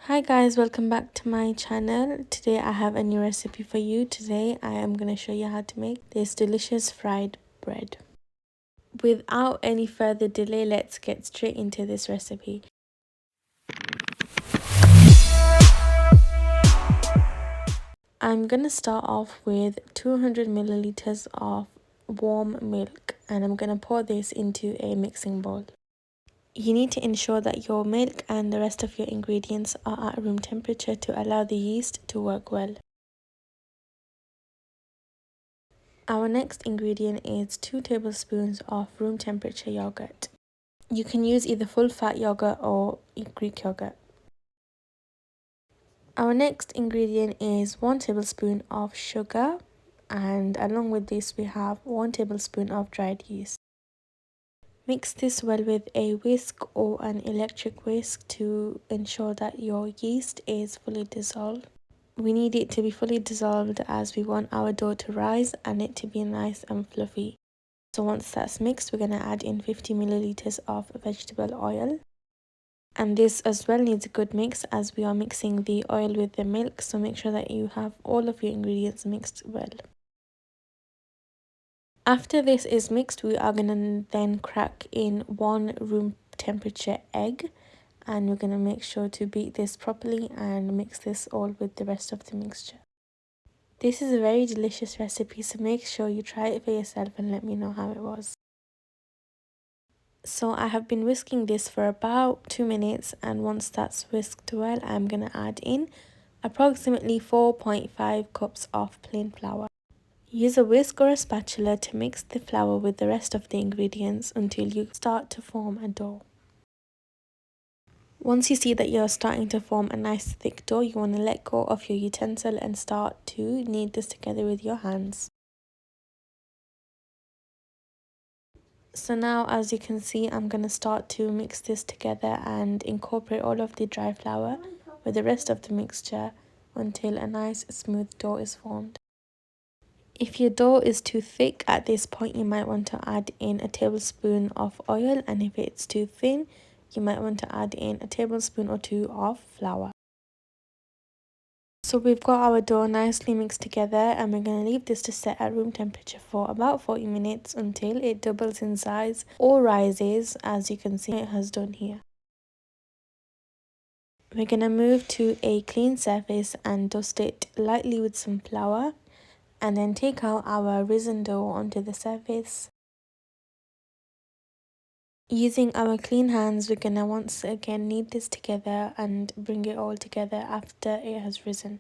Hi guys, welcome back to my channel. Today I have a new recipe for you. Today I am going to show you how to make this delicious fried bread. Without any further delay, let's get straight into this recipe. I'm going to start off with 200 milliliters of warm milk and I'm going to pour this into a mixing bowl. You need to ensure that your milk and the rest of your ingredients are at room temperature to allow the yeast to work well. Our next ingredient is 2 tablespoons of room temperature yogurt. You can use either full fat yogurt or Greek yogurt. Our next ingredient is 1 tablespoon of sugar, and along with this we have 1 tablespoon of dried yeast. Mix this well with a whisk or an electric whisk to ensure that your yeast is fully dissolved. We need it to be fully dissolved as we want our dough to rise and it to be nice and fluffy. So once that's mixed, we're going to add in 50 milliliters of vegetable oil. And this as well needs a good mix as we are mixing the oil with the milk. So make sure that you have all of your ingredients mixed well. After this is mixed, we are going to then crack in 1 room temperature egg. And we're going to make sure to beat this properly and mix this all with the rest of the mixture. This is a very delicious recipe, so make sure you try it for yourself and let me know how it was. So I have been whisking this for about 2 minutes, and once that's whisked well, I'm going to add in approximately 4.5 cups of plain flour. Use a whisk or a spatula to mix the flour with the rest of the ingredients until you start to form a dough. Once you see that you're starting to form a nice thick dough, you want to let go of your utensil and start to knead this together with your hands. So now, as you can see, I'm going to start to mix this together and incorporate all of the dry flour with the rest of the mixture until a nice smooth dough is formed. If your dough is too thick at this point, you might want to add in a tablespoon of oil, and if it's too thin, you might want to add in a tablespoon or 2 of flour. So we've got our dough nicely mixed together, and we're going to leave this to set at room temperature for about 40 minutes until it doubles in size or rises, as you can see it has done here. We're going to move to a clean surface and dust it lightly with some flour, and then take out our risen dough onto the surface. Using our clean hands, we're going to once again knead this together and bring it all together after it has risen.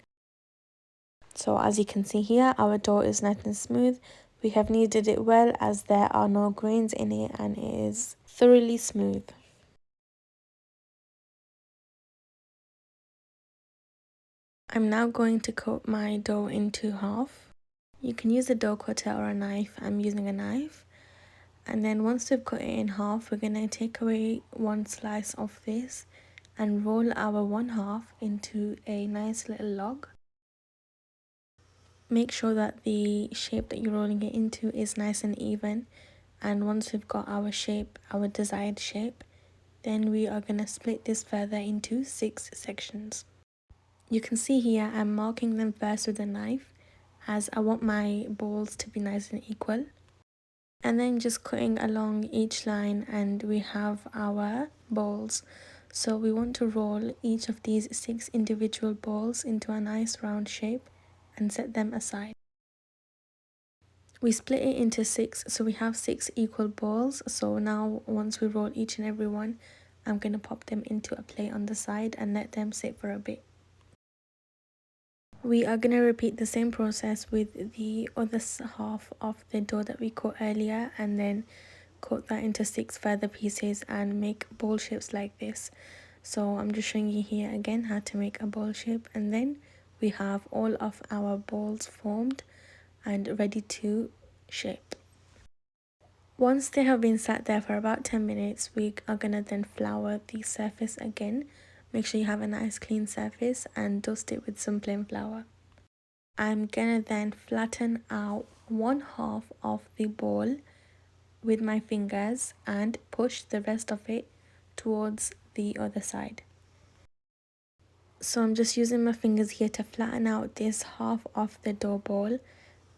So as you can see here, our dough is nice and smooth. We have kneaded it well as there are no grains in it and it is thoroughly smooth. I'm now going to cut my dough into half. You can use a dough cutter or a knife. I'm using a knife. And then once we've cut it in half, we're going to take away 1 slice of this and roll our 1 half into a nice little log. Make sure that the shape that you're rolling it into is nice and even. And once we've got our shape, our desired shape, then we are going to split this further into 6 sections. You can see here I'm marking them first with a knife as I want my balls to be nice and equal. And then just cutting along each line and we have our balls. So we want to roll each of these 6 individual balls into a nice round shape and set them aside. We split it into 6, so we have 6 equal balls. So now once we roll each and every one, I'm going to pop them into a plate on the side and let them sit for a bit. We are going to repeat the same process with the other half of the dough that we cut earlier, and then cut that into 6 further pieces and make ball shapes like this. So I'm just showing you here again how to make a ball shape, and then we have all of our balls formed and ready to shape. Once they have been sat there for about 10 minutes, we are going to then flour the surface again. Make sure you have a nice clean surface and dust it with some plain flour. I'm going to then flatten out 1 half of the ball with my fingers and push the rest of it towards the other side. So I'm just using my fingers here to flatten out this half of the dough ball,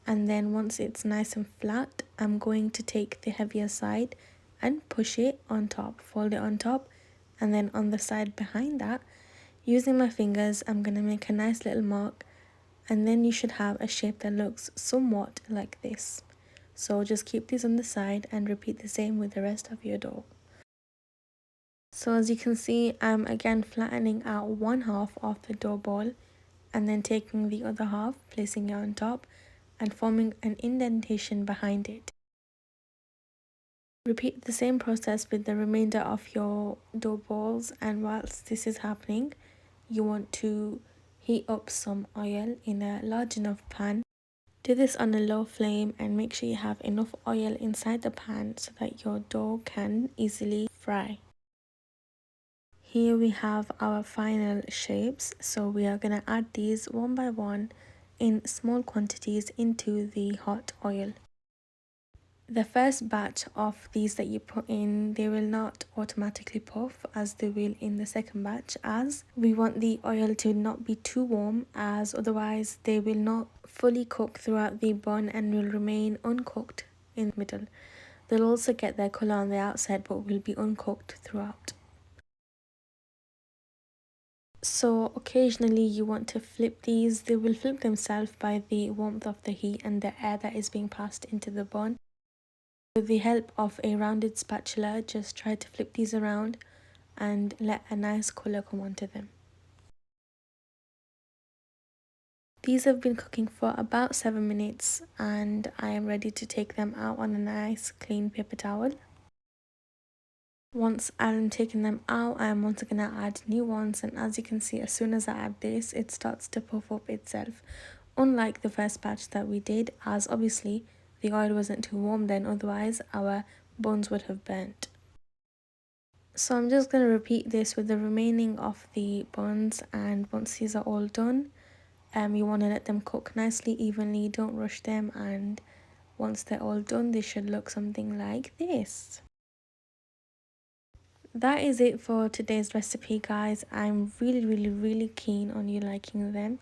and then once it's nice and flat, I'm going to take the heavier side and push it on top, fold it on top, and then on the side behind that, using my fingers, I'm going to make a nice little mark, and then you should have a shape that looks somewhat like this. So just keep these on the side and repeat the same with the rest of your dough. So as you can see, I'm again flattening out one half of the dough ball and then taking the other half, placing it on top and forming an indentation behind it. Repeat the same process with the remainder of your dough balls, and whilst this is happening, you want to heat up some oil in a large enough pan. Do this on a low flame and make sure you have enough oil inside the pan so that your dough can easily fry. Here we have our final shapes, so we are going to add these one by one in small quantities into the hot oil. The first batch of these that you put in, they will not automatically puff as they will in the second batch, as we want the oil to not be too warm, as otherwise they will not fully cook throughout the bun and will remain uncooked in the middle. They'll also get their colour on the outside but will be uncooked throughout. So occasionally you want to flip these. They will flip themselves by the warmth of the heat and the air that is being passed into the bun. With the help of a rounded spatula, just try to flip these around and let a nice colour come onto them. These have been cooking for about 7 minutes and I am ready to take them out on a nice clean paper towel. Once I'm taking them out, I'm also going to add new ones, and as you can see, as soon as I add this, it starts to puff up itself. Unlike the first batch that we did, as obviously the oil wasn't too warm then, otherwise our buns would have burnt. So I'm just going to repeat this with the remaining of the buns, and once these are all done, you want to let them cook nicely, evenly, don't rush them, and once they're all done, they should look something like this. That is it for today's recipe, guys. I'm really keen on you liking them.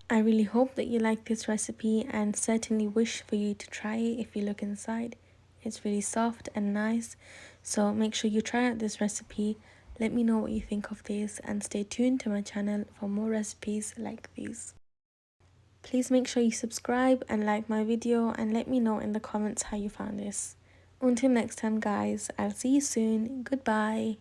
I really hope that you like this recipe and certainly wish for you to try it. If you look inside, it's really soft and nice. So make sure you try out this recipe. Let me know what you think of this and stay tuned to my channel for more recipes like these. Please make sure you subscribe and like my video and let me know in the comments how you found this. Until next time, guys, I'll see you soon. Goodbye.